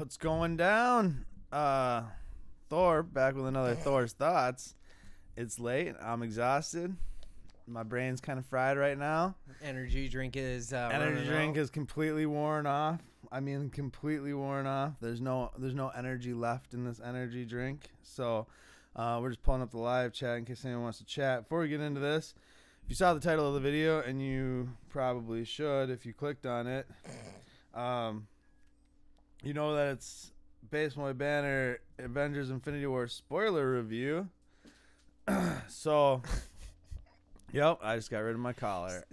What's going down? Thor, back with another Thor's Thoughts. It's late. I'm exhausted. My brain's kind of fried right now. Energy drink is is completely worn off. I mean, completely worn off. There's no energy left in this energy drink. So we're just pulling up the live chat in case anyone wants to chat. Before we get into this, if you saw the title of the video, and you probably should if you clicked on it, you know that it's Base Boy Banner Avengers Infinity War spoiler review. So, yep, I just got rid of my collar.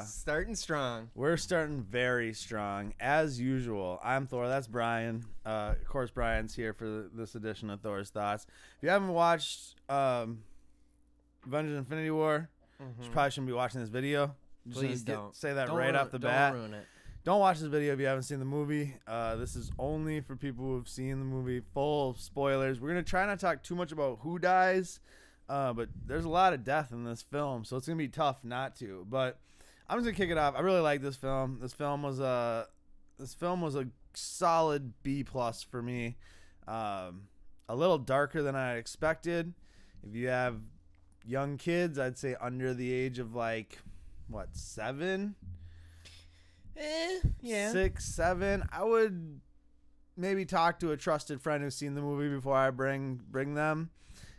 Starting strong. We're starting very strong, as usual. I'm Thor. That's Brian. Of course, Brian's here for this edition of Thor's Thoughts. If you haven't watched Avengers Infinity War, you probably shouldn't be watching this video. Please don't. Say that right off the bat. Don't ruin it. Don't watch this video if you haven't seen the movie. This is only for people who have seen the movie. Full of spoilers. We're going to try not to talk too much about who dies, but there's a lot of death in this film, so it's going to be tough not to. But I'm just going to kick it off. I really like this film. This film was a solid B+ for me. A little darker than I expected. If you have young kids, I'd say under the age of 7? Yeah. 6, 7. I would maybe talk to a trusted friend who's seen the movie before I bring them,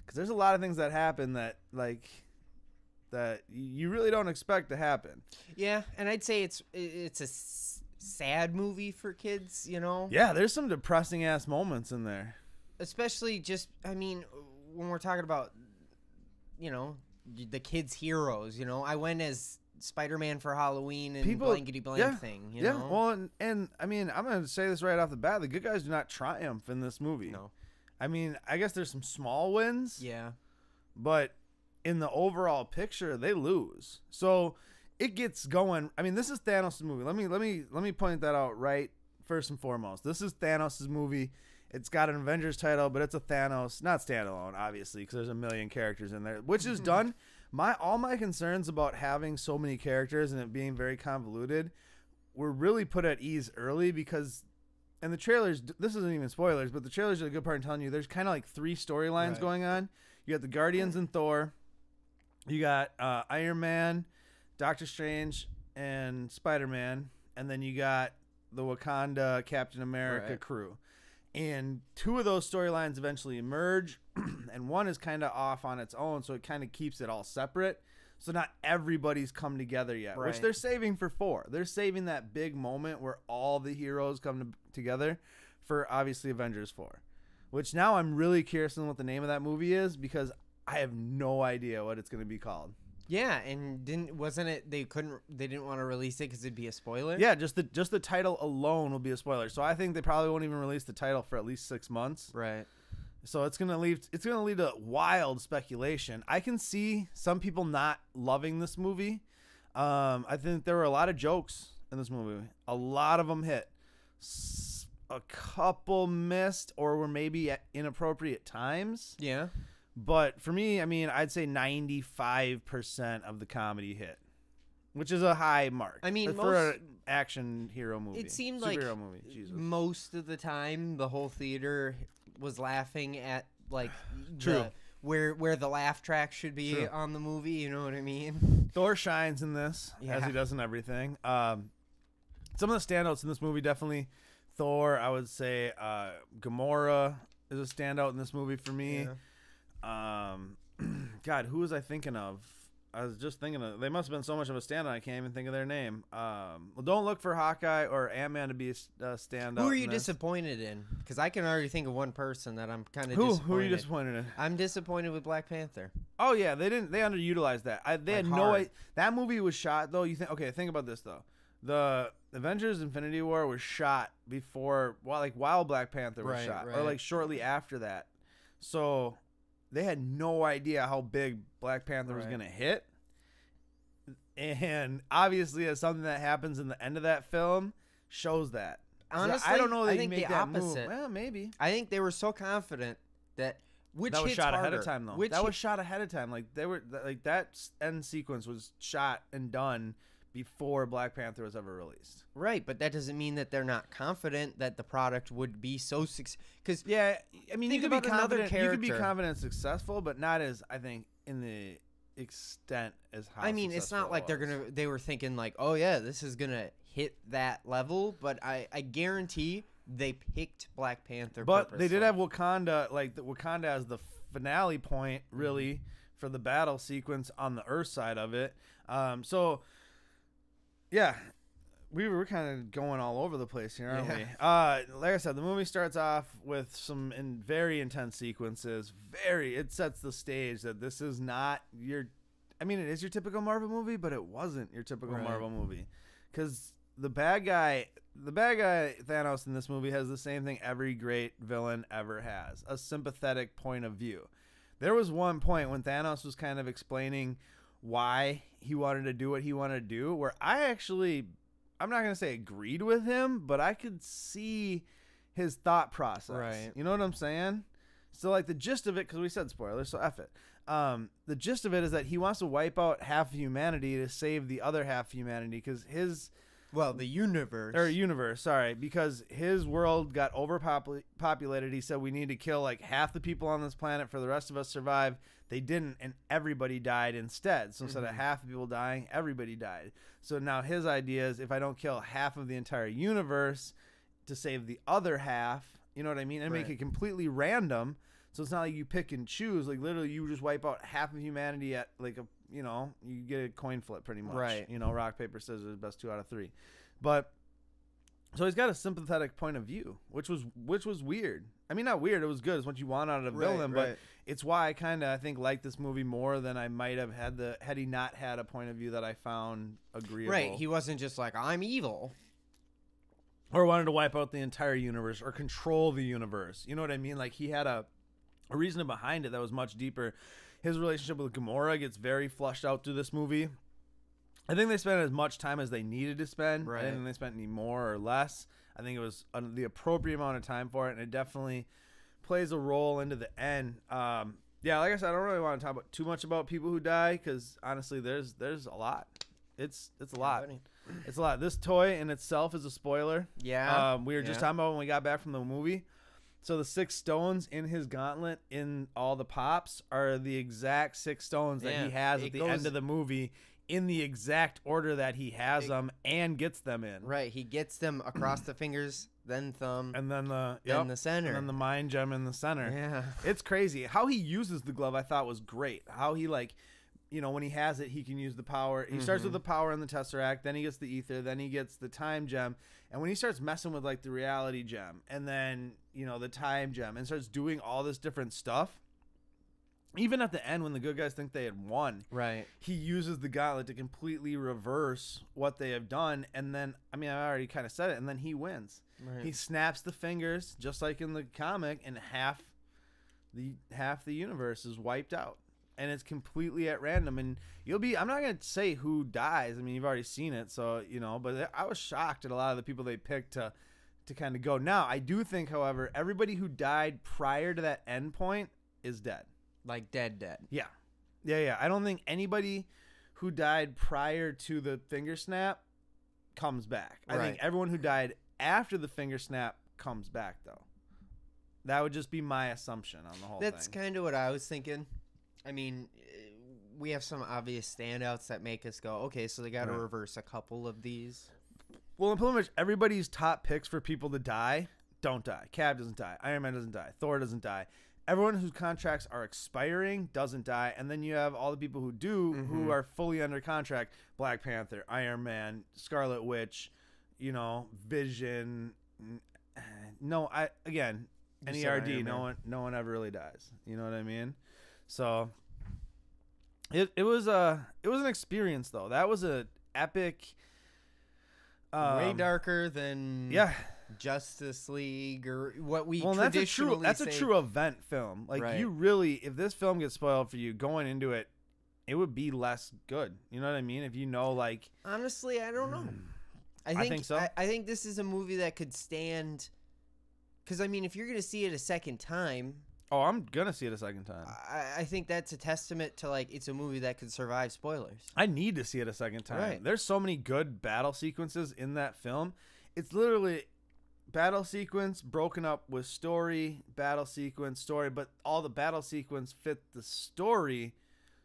because there's a lot of things that happen that you really don't expect to happen. Yeah, and I'd say it's a sad movie for kids, you know? Yeah, there's some depressing ass moments in there. Especially when we're talking about, the kids' heroes, I went as Spider-Man for Halloween and blankety blank thing, you know? Well, and I mean, I'm going to say this right off the bat. The good guys do not triumph in this movie. No. I mean, I guess there's some small wins. Yeah. But in the overall picture, they lose. So it gets going. I mean, this is Thanos' movie. Let me point that out right first and foremost. This is Thanos' movie. It's got an Avengers title, but it's a Thanos, not standalone, obviously, because there's a million characters in there, which is done. All my concerns about having so many characters and it being very convoluted were really put at ease early, because in the trailers, this isn't even spoilers, but the trailers are a good part in telling you there's kind of like 3 storylines going on. You got the Guardians and Thor. You got Iron Man, Doctor Strange, and Spider-Man. And then you got the Wakanda Captain America crew. And 2 of those storylines eventually emerge, and one is kind of off on its own, so it kind of keeps it all separate. So not everybody's come together yet, which they're saving for 4. They're saving that big moment where all the heroes come together for, obviously, Avengers 4. Which now I'm really curious on what the name of that movie is, because I have no idea what it's going to be called. Yeah, and they didn't want to release it because it'd be a spoiler? Yeah, just the title alone will be a spoiler. So I think they probably won't even release the title for at least 6 months. Right. So it's gonna lead to wild speculation. I can see some people not loving this movie. I think there were a lot of jokes in this movie. A lot of them hit. A couple missed or were maybe at inappropriate times. Yeah. But for me, I mean, I'd say 95% of the comedy hit, which is a high mark. I mean, for an action hero movie. It seemed like most of the time the whole theater was laughing at where the laugh track should be on the movie. You know what I mean? Thor shines in this, as he does in everything. Some of the standouts in this movie, definitely Thor. I would say Gamora is a standout in this movie for me. Yeah. God, who was I thinking of? I was just thinking of, they must have been so much of a standout, I can't even think of their name. Well, don't look for Hawkeye or Ant-Man to be a standout. Who are you disappointed in? Because I can already think of one person that I'm kind of disappointed. Who are you disappointed in? I'm disappointed with Black Panther. Oh yeah, they underutilized that. They had no idea. That movie was shot though. Think about this though. The Avengers Infinity War was shot before, while Black Panther was shot, or shortly after that. So they had no idea how big Black Panther was going to hit. And obviously, as something that happens in the end of that film shows that. Honestly, I don't know. I think the opposite. Well, maybe. I think they were so confident that that was shot ahead of time, though. That was shot ahead of time. That end sequence was shot and done before Black Panther was ever released. Right, but that doesn't mean that they're not confident that the product would be so successful. Because yeah, I mean, you could be confident. You could be character. confident and successful, but not as I think in the extent as how. I mean, it's not like they were thinking like, oh yeah, this is gonna hit that level. But I guarantee they picked Black Panther. But they did have Wakanda, like Wakanda as the finale point, really, for the battle sequence on the Earth side of it. So. Yeah, we're kind of going all over the place here, aren't we? Like I said, the movie starts off with some very intense sequences. It sets the stage that this is not your. I mean, it is your typical Marvel movie, but it wasn't your typical Marvel movie, because the bad guy Thanos in this movie has the same thing every great villain ever has: a sympathetic point of view. There was one point when Thanos was kind of explaining why he wanted to do what he wanted to do, where I'm not going to say agreed with him, but I could see his thought process. Right. You know what I'm saying? So like the gist of it, because we said spoilers, so F it. The gist of it is that he wants to wipe out half of humanity to save the other half of humanity, because the universe. Because his world got overpopulated. He said we need to kill like half the people on this planet for the rest of us survive. They didn't, and everybody died instead. So instead of half the people dying, everybody died. So now his idea is, if I don't kill half of the entire universe to save the other half, you know what I mean? And make it completely random. So it's not like you pick and choose. Like literally you just wipe out half of humanity at like you get a coin flip pretty much. Right. Rock, paper, scissors, best 2 out of 3. But so he's got a sympathetic point of view, which was weird. I mean, not weird. It was good. It's what you want out of a villain, but it's why I think like this movie more than I might have had he not had a point of view that I found agreeable. Right. He wasn't just like, I'm evil. Or wanted to wipe out the entire universe or control the universe. You know what I mean? Like he had a reason behind it that was much deeper. His relationship with Gamora gets very flushed out through this movie. I think they spent as much time as they needed to spend. Right. I didn't think they spent any more or less. I think it was the appropriate amount of time for it, and it definitely plays a role into the end. Yeah, like I said, I don't really want to talk too much about people who die, because honestly, there's a lot. It's a lot. It's a lot. This toy in itself is a spoiler. Yeah. We were just talking about when we got back from the movie. So the 6 stones in his gauntlet in all the pops are the exact 6 stones that he has at the end of the movie, in the exact order that he has them and gets them in. Right. He gets them across the fingers, then thumb, and then the center, and then the mind gem in the center. Yeah. It's crazy how he uses the glove. I thought was great. How he when he has it, he can use the power. He starts with the power in the Tesseract, then he gets the ether, then he gets the time gem, and when he starts messing with like the reality gem, and then the time gem, and starts doing all this different stuff. Even at the end, when the good guys think they had won, right, he uses the gauntlet to completely reverse what they have done. And then, I mean, I already kind of said it, and then he wins. Right. He snaps the fingers, just like in the comic, and half the universe is wiped out. And it's completely at random. And I'm not going to say who dies. I mean, you've already seen it, so, but I was shocked at a lot of the people they picked to kind of go. Now, I do think, however, everybody who died prior to that end point is dead. Like dead. Yeah. I don't think anybody who died prior to the finger snap comes back. I think everyone who died after the finger snap comes back, though. That would just be my assumption on the whole thing. That's kind of what I was thinking. I mean, we have some obvious standouts that make us go, okay, so they got to reverse a couple of these. Well, in pretty much everybody's top picks for people to die don't die. Cap doesn't die. Iron Man doesn't die. Thor doesn't die. Everyone whose contracts are expiring doesn't die, and then you have all the people who do, who are fully under contract. Black Panther, Iron Man, Scarlet Witch, Vision. NERD. No one ever really dies. You know what I mean? So it was an experience, though. That was a epic. Way darker than Justice League or what we traditionally that's a true event film. Like you really, if this film gets spoiled for you going into it, it would be less good. You know what I mean? If honestly, I don't know. I think so. I think this is a movie that could stand, because I mean, if you're going to see it a second time, Oh, I'm gonna see it a second time. I think that's a testament to like it's a movie that could survive spoilers. I need to see it a second time. Right. There's so many good battle sequences in that film. It's literally battle sequence broken up with story, battle sequence, story, but all the battle sequence fit the story,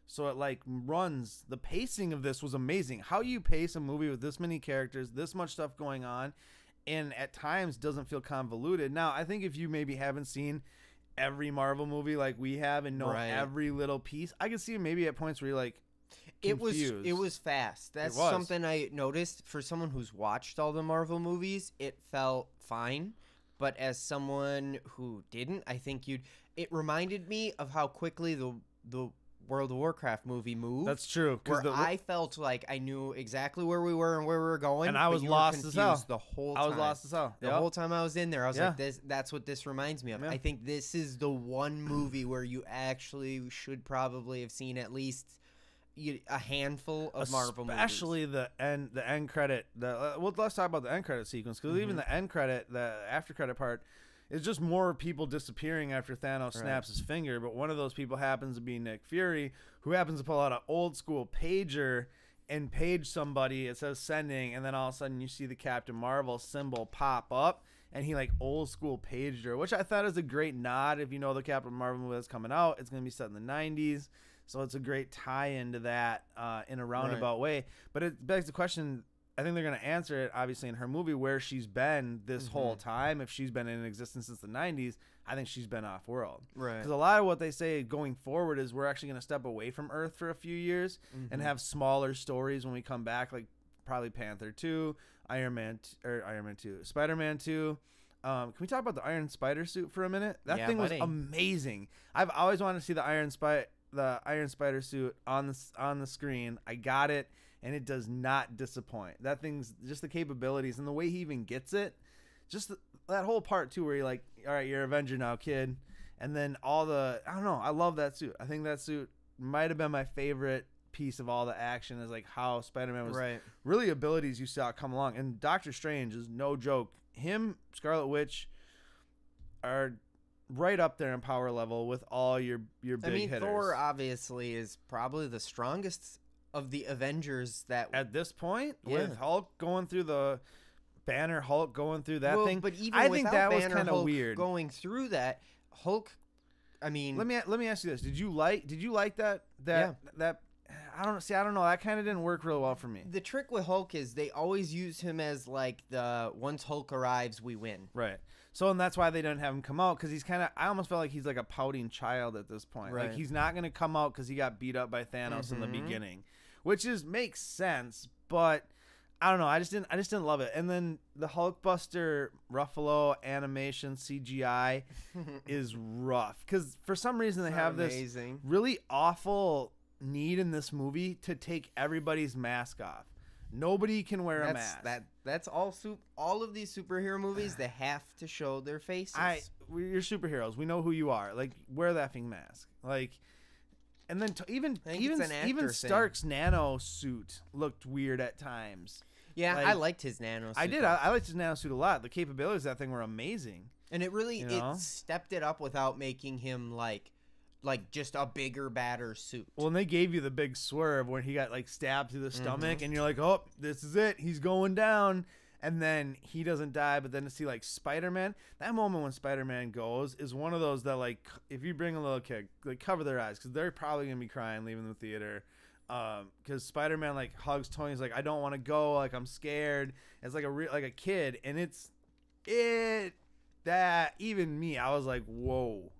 so it like runs. The pacing of this was amazing. How you pace a movie with this many characters, this much stuff going on, and at times doesn't feel convoluted. Now, I think if you maybe haven't seen every Marvel movie like we have and know every little piece, I can see maybe at points where you're like confused. It was fast. That's something I noticed. For someone who's watched all the Marvel movies, it felt fine. But as someone who didn't, I think it reminded me of how quickly the World of Warcraft movie moved. That's true. Where I felt like I knew exactly where we were and where we were going, and I was lost as hell the whole time. I was lost as hell. The whole time I was in there, I was like, that's what this reminds me of. I think this is the one movie where you actually should probably have seen at least a handful of Marvel movies. Especially the end credit. Well, let's talk about the end credit sequence, because even the end credit, the after credit part, it's just more people disappearing after Thanos snaps his finger. But one of those people happens to be Nick Fury, who happens to pull out an old school pager and page somebody. It says sending, and then all of a sudden you see the Captain Marvel symbol pop up, and he like old school paged her, which I thought is a great nod. If you know the Captain Marvel movie that's coming out, it's going to be set in the 90s. So it's a great tie-in to that in a roundabout way. But it begs the question, I think they're going to answer it, obviously, in her movie, where she's been this whole time. If she's been in existence since the 90s, I think she's been off-world. Right. Because a lot of what they say going forward is we're actually going to step away from Earth for a few years and have smaller stories when we come back, like probably Panther 2, Iron Man 2, Spider-Man 2. Can we talk about the Iron Spider suit for a minute? That thing was amazing. I've always wanted to see the Iron Spider suit on the screen. I got it. And it does not disappoint. That thing's just the capabilities and the way he even gets it. Just that whole part, too, where you're like, all right, you're an Avenger now, kid. And then I don't know. I love that suit. I think that suit might have been my favorite piece of all the action, is like how Spider-Man was really abilities you saw come along. And Doctor Strange is no joke. Him, Scarlet Witch are right up there in power level with all your big hitters. Thor obviously is probably the strongest of the Avengers at this point, with Hulk going through the Banner, Hulk going through that thing. But even I think that was kind of weird going through that. Hulk, I mean, let me ask you this: Did you like that? I don't know. That kind of didn't work real well for me. The trick with Hulk is they always use him as like the once Hulk arrives, we win. Right. So, and that's why they didn't have him come out, because I almost felt like he's like a pouting child at this point. Right. Like he's not going to come out because he got beat up by Thanos in the beginning, which makes sense. But I don't know. I just didn't love it. And then the Hulkbuster Ruffalo animation CGI is rough, because for some reason they have this really awful need in this movie to take everybody's mask off. Nobody can wear a mask. That's all of these superhero movies. They have to show their faces. You're superheroes. We know who you are. Like, wear that thing mask. Like, and then even Stark's nano suit looked weird at times. Yeah, like, I liked his nano suit. I did. I liked his nano suit a lot. The capabilities of that thing were amazing. And it really it stepped it up without making him like just a bigger, badder suit. Well, and they gave you the big swerve when he got like stabbed through the stomach, and you're like, oh, this is it. He's going down. And then he doesn't die, but then to see like Spider-Man, that moment when Spider-Man goes is one of those that, like, if you bring a little kid, like, cover their eyes, because they're probably going to be crying leaving the theater. Because Spider-Man like hugs Tony. He's like, I don't want to go. Like, I'm scared. It's like like a kid. And that even me, I was like, whoa.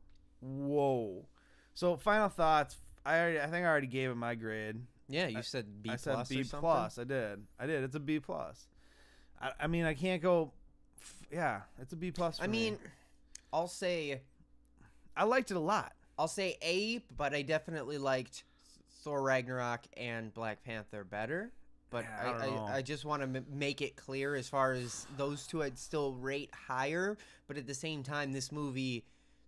So final thoughts. I think I already gave it my grade. Yeah, you said B+. I said B+. I did. It's a B+. I mean, I can't go. Yeah, it's a B+. For me. I'll say I liked it a lot. I'll say A, but I definitely liked Thor Ragnarok and Black Panther better. But yeah, I just want to make it clear, as far as those two, I'd still rate higher. But at the same time, this movie,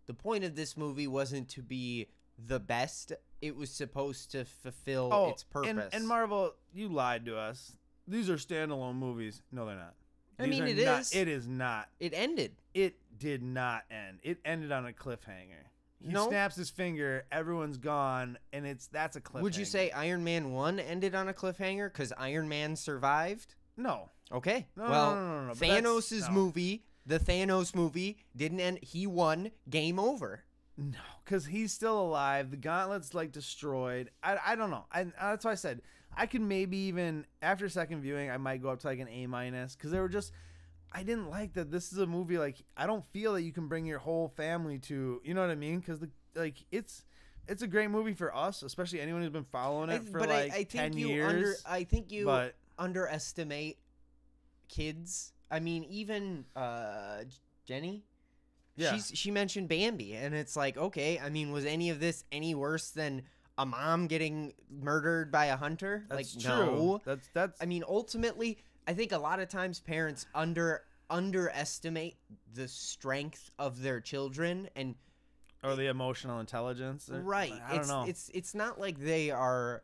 the point of this movie wasn't to be the best. It was supposed to fulfill its purpose. And Marvel, you lied to us. These are standalone movies. No, they're not. It is. It is not. It ended. It did not end. It ended on a cliffhanger. He snaps his finger, everyone's gone, and that's a cliffhanger. Would you say Iron Man 1 ended on a cliffhanger because Iron Man survived? No. Okay. No, well, no. Thanos' movie, the Thanos movie, didn't end. He won. Game over. No, because he's still alive. The gauntlet's like destroyed. I don't know. That's why I said I could maybe even after second viewing I might go up to like an A-, because they were just. I didn't like that. This is a movie like I don't feel that you can bring your whole family to. You know what I mean? Because it's a great movie for us, especially anyone who's been following it for 10 years. I think you underestimate kids. I mean, even Jenny. Yeah. She mentioned Bambi, and it's like, okay, I mean, was any of this any worse than a mom getting murdered by a hunter? That's like, true. no. That's. I mean, ultimately, I think a lot of times parents underestimate the strength of their children or the emotional intelligence. Right. I don't know. It's not like they are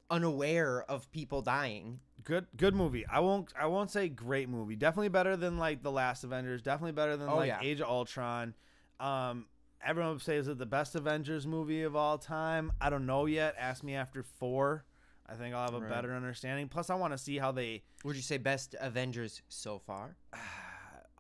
unaware of people dying. Good movie. I won't say great movie. Definitely better than like the last Avengers. Definitely better than Age of Ultron. Everyone would say is it the best Avengers movie of all time? I don't know yet. Ask me after 4. I think I'll have a better understanding. Plus, I want to see how they. Would you say best Avengers so far?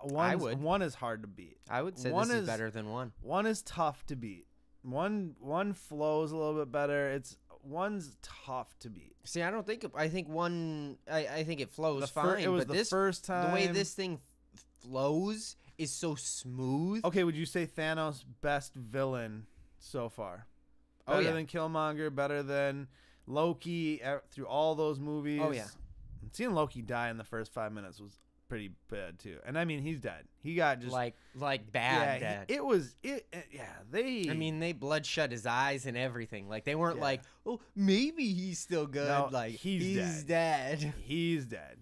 One is hard to beat. I would say this is better than 1. 1 is tough to beat. One flows a little bit better. One's tough to beat. See, I don't think. I think 1. I think it flows fine. It was but the first time. The way this thing flows is so smooth. Okay, would you say Thanos best villain so far? Better than Killmonger. Better than Loki through all those movies. Oh yeah. Seeing Loki die in the first 5 minutes was pretty bad too. And I mean, he's dead. He got just like bad dead. They. I mean, they bloodshot his eyes and everything. Like they weren't like, oh, maybe he's still good. No, like he's dead. He's dead.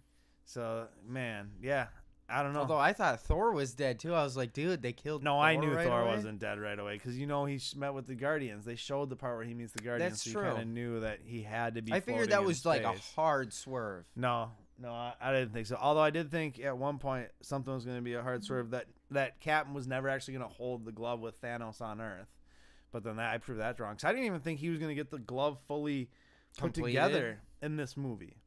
So man, yeah. I don't know. Although I thought Thor was dead too. I was like, dude, they killed. No, Thor I knew right Thor away? wasn't dead right away because he met with the Guardians. They showed the part where he meets the Guardians. That's so true. You kind of knew that he had to be. I figured floating that in was like a space. hard swerve. No, I didn't think so. Although I did think at one point something was going to be a hard swerve that Captain was never actually going to hold the glove with Thanos on Earth. But then I proved that wrong. So I didn't even think he was going to get the glove fully put together in this movie.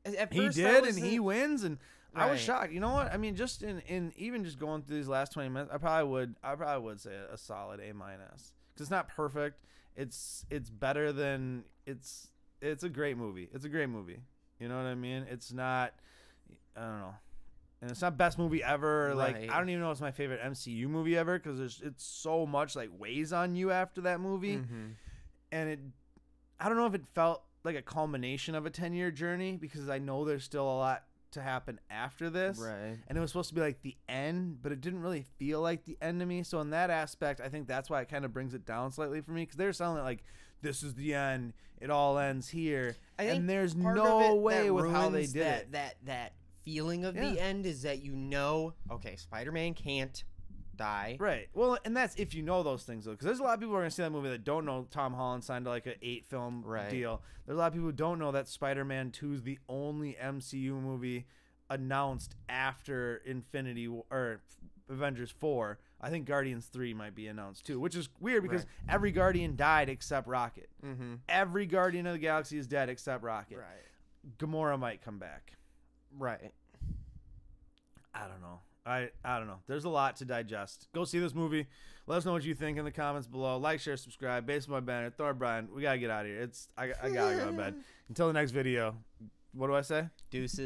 At he first, did, and he wins, and I was Right. shocked. You know what? I mean, just in even just going through these last 20 minutes, I probably would say a solid A-, because it's not perfect. It's better than it's a great movie. It's a great movie. You know what I mean? It's not. I don't know. And it's not best movie ever. Right. Like I don't even know it's my favorite MCU movie ever because it's so much like weighs on you after that movie, and I don't know if it felt like a culmination of a 10-year journey because I know there's still a lot to happen after this, Right. and it was supposed to be like the end, but it didn't really feel like the end to me. So in that aspect, I think that's why it kind of brings it down slightly for me because they're selling it like this is the end, it all ends here, and there's no way with how they did it. That feeling of the end is that okay, Spider-Man can't die. Right. Well, and that's if you know those things, though, because there's a lot of people who are going to see that movie that don't know Tom Holland signed to like an 8-film deal. There's a lot of people who don't know that Spider-Man 2 is the only MCU movie announced after Avengers 4. I think Guardians 3 might be announced too, which is weird because every Guardian died except Rocket. Every Guardian of the Galaxy is dead except Rocket. Right. Gamora might come back. Right. I don't know. I don't know. There's a lot to digest. Go see this movie. Let us know what you think in the comments below. Like, share, subscribe. Baseball banner. Thor, Brian. We gotta get out of here. I gotta go to bed. Until the next video. What do I say? Deuces.